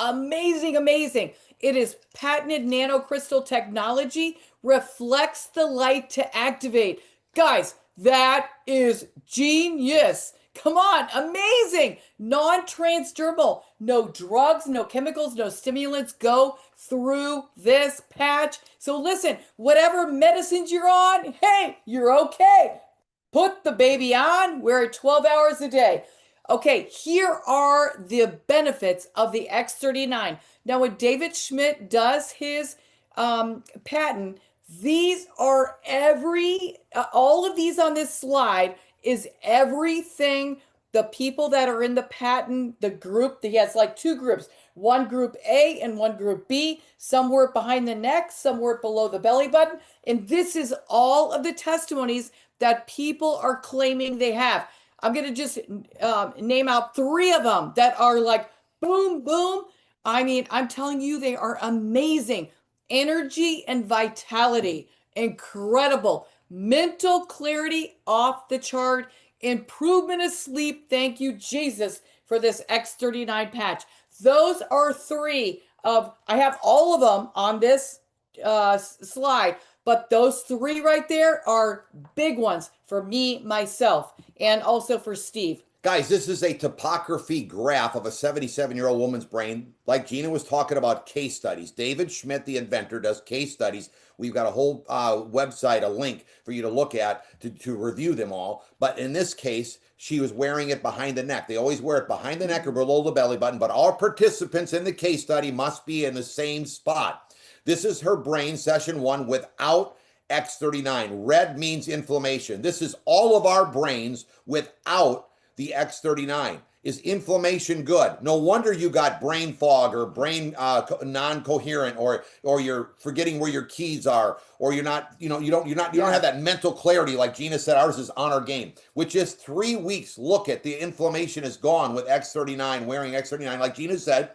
amazing, amazing. It is patented nanocrystal technology, reflects the light to activate. Guys, that is genius. Come on, amazing. Non-transdermal, no drugs, no chemicals, no stimulants go through this patch. So listen, whatever medicines you're on, hey, you're okay. Put the baby on, wear it 12 hours a day. Okay, here are the benefits of the X39. Now, when David Schmidt does his patent, these are all of these on this slide is everything the people that are in the patent, the group, he has like two groups, one group A and one group B. Some were behind the neck, some were below the belly button. And this is all of the testimonies that people are claiming they have. I'm going to just name out three of them that are like boom, boom. I mean, I'm telling you, they are amazing. Energy and vitality, incredible. Mental clarity off the chart. Improvement of sleep. Thank you, Jesus, for this X39 patch. Those are three of, I have all of them on this slide, but those three right there are big ones for me, myself, and also for Steve. Guys, this is a topography graph of a 77-year-old woman's brain. Like Gina was talking about case studies. David Schmidt, the inventor, does case studies. We've got a whole website, a link for you to look at to review them all. But in this case, she was wearing it behind the neck. They always wear it behind the neck or below the belly button, but all participants in the case study must be in the same spot. This is her brain, session 1, without X39. Red means inflammation. This is all of our brains without the X39. Is inflammation good? No wonder you got brain fog or brain non-coherent, or you're forgetting where your keys are, or you're not, you don't have that mental clarity. Like Gina said, ours is on our game. With just 3 weeks, look at the inflammation is gone with X39, wearing X39. Like Gina said,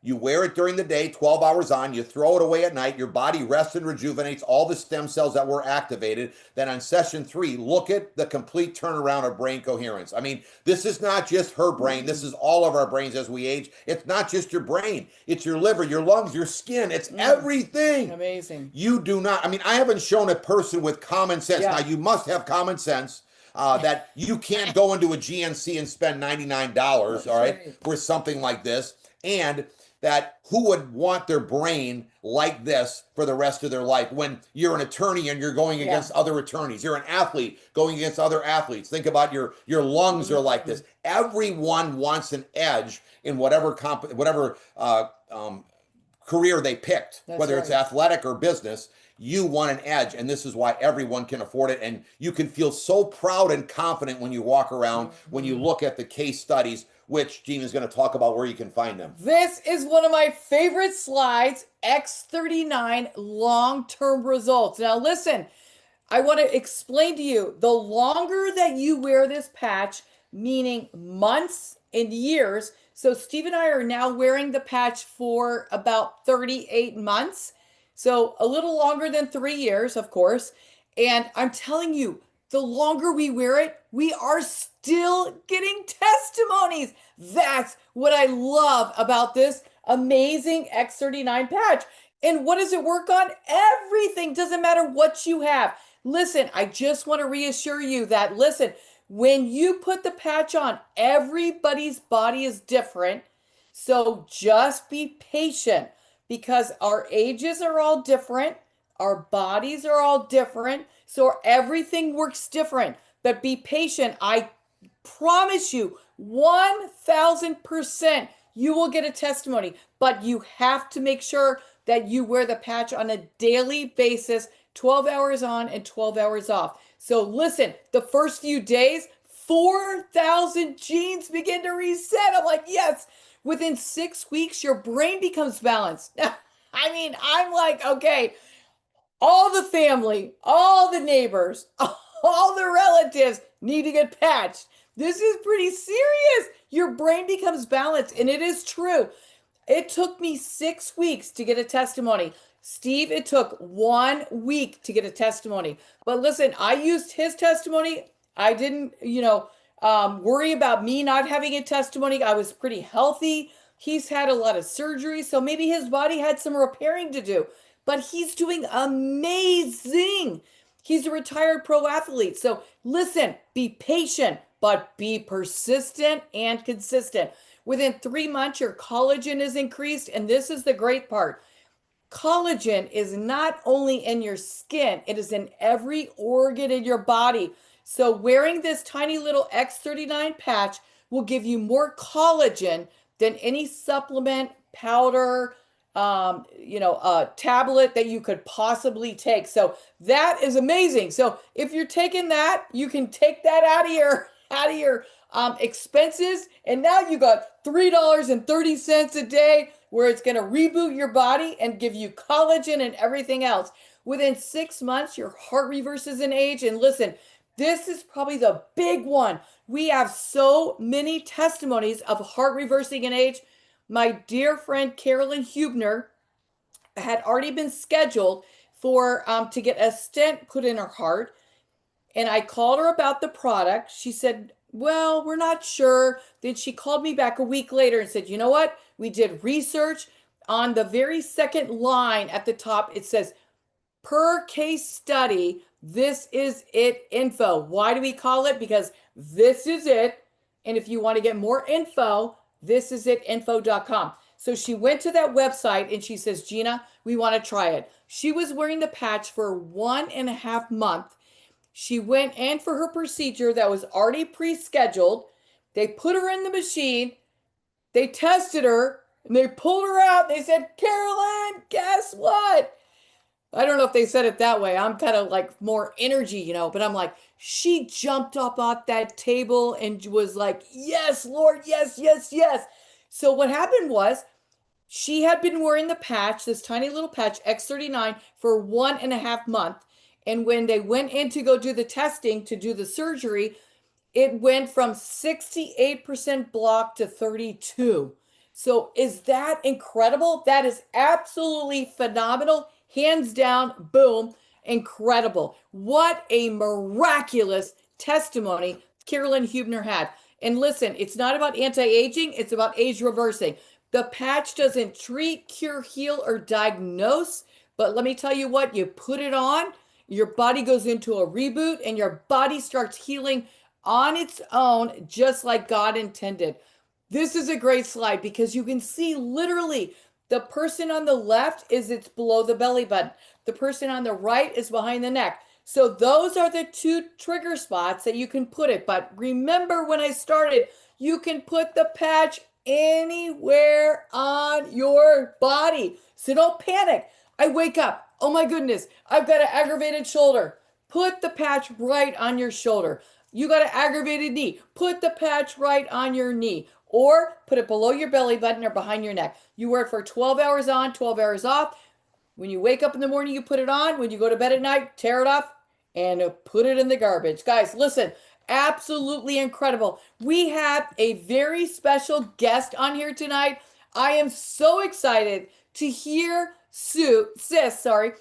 you wear it during the day, 12 hours on, you throw it away at night, your body rests and rejuvenates all the stem cells that were activated. Then on session 3, look at the complete turnaround of brain coherence. I mean, this is not just her brain. This is all of our brains as we age. It's not just your brain. It's your liver, your lungs, your skin. It's everything. Amazing. You do not, I mean, I haven't shown a person with common sense. Now, you must have common sense. That you can't go into a GNC and spend $99, all right, for something like this. And that who would want their brain like this for the rest of their life when you're an attorney and you're going against other attorneys? You're an athlete going against other athletes. Think about your lungs are like this. Everyone wants an edge in whatever career they picked, whether it's athletic or business. You want an edge, and this is why everyone can afford it. And you can feel so proud and confident when you walk around, when you look at the case studies, which Gina's going to talk about where you can find them. This is one of my favorite slides, X39 long-term results. Now listen, I want to explain to you, the longer that you wear this patch, meaning months and years, so Steve and I are now wearing the patch for about 38 months, so a little longer than 3 years, of course, and I'm telling you, the longer we wear it, we are still getting testimonies. That's what I love about this amazing X39 patch. And what does it work on? Everything. Doesn't matter what you have. Listen, I just want to reassure you that, listen, when you put the patch on, everybody's body is different. So just be patient, because our ages are all different. Our bodies are all different. So everything works different. But be patient. I promise you, 1000% you will get a testimony. But you have to make sure that you wear the patch on a daily basis, 12 hours on and 12 hours off. So listen, the first few days, 4,000 genes begin to reset. I'm like, yes. Within 6 weeks, your brain becomes balanced. I mean, I'm like, okay, all the family, all the neighbors, all the relatives need to get patched. This is pretty serious. Your brain becomes balanced, and it is true. It took me 6 weeks to get a testimony. Steve, it took 1 week to get a testimony. But listen, I used his testimony. I didn't, worry about me not having a testimony. I was pretty healthy. He's had a lot of surgery, so maybe his body had some repairing to do, but he's doing amazing. He's a retired pro athlete. So listen, be patient, but be persistent and consistent. Within 3 months, your collagen is increased. And this is the great part. Collagen is not only in your skin, it is in every organ in your body. So wearing this tiny little X39 patch will give you more collagen than any supplement, powder, tablet that you could possibly take. So that is amazing. So if you're taking that, you can take that out of your expenses, and now you got $3.30 a day where it's going to reboot your body and give you collagen and everything else. Within 6 months, your heart reverses in age. And listen, this is probably the big one. We have so many testimonies of heart reversing in age. My dear friend Carolyn Hubner had already been scheduled for to get a stent put in her heart. And I called her about the product. She said, well, we're not sure. Then she called me back a week later and said, you know what? We did research. On the very second line at the top, it says, per case study, this is it info. Why do we call it? Because this is it. And if you want to get more info, this is it info.com. So she went to that website and she says, Gina, we want to try it. She was wearing the patch for 1.5 months. She went in for her procedure that was already pre-scheduled. They put her in the machine. They tested her and they pulled her out. They said, Carolyn, guess what? I don't know if they said it that way. I'm kind of like more energy, but I'm like, she jumped up off that table and was like, yes, Lord, yes, yes, yes. So what happened was she had been wearing the patch, this tiny little patch, X39, for 1.5 months. And when they went in to go do the testing, to do the surgery, it went from 68% block to 32. So is that incredible? That is absolutely phenomenal. Hands down, boom, incredible. What a miraculous testimony Carolyn Hubner had. And listen, it's not about anti-aging, it's about age reversing. The patch doesn't treat, cure, heal, or diagnose, but let me tell you what, you put it on, your body goes into a reboot and your body starts healing on its own, just like God intended. This is a great slide because you can see literally the person on the left it's below the belly button. The person on the right is behind the neck. So those are the two trigger spots that you can put it. But remember when I started, you can put the patch anywhere on your body. So don't panic. I wake up. Oh my goodness, I've got an aggravated shoulder. Put the patch right on your shoulder. You got an aggravated knee. Put the patch right on your knee. Or put it below your belly button or behind your neck. You wear it for 12 hours on, 12 hours off. When you wake up in the morning, you put it on. When you go to bed at night, tear it off and put it in the garbage. Guys, listen, absolutely incredible. We have a very special guest on here tonight. I am so excited to hear Sis Bush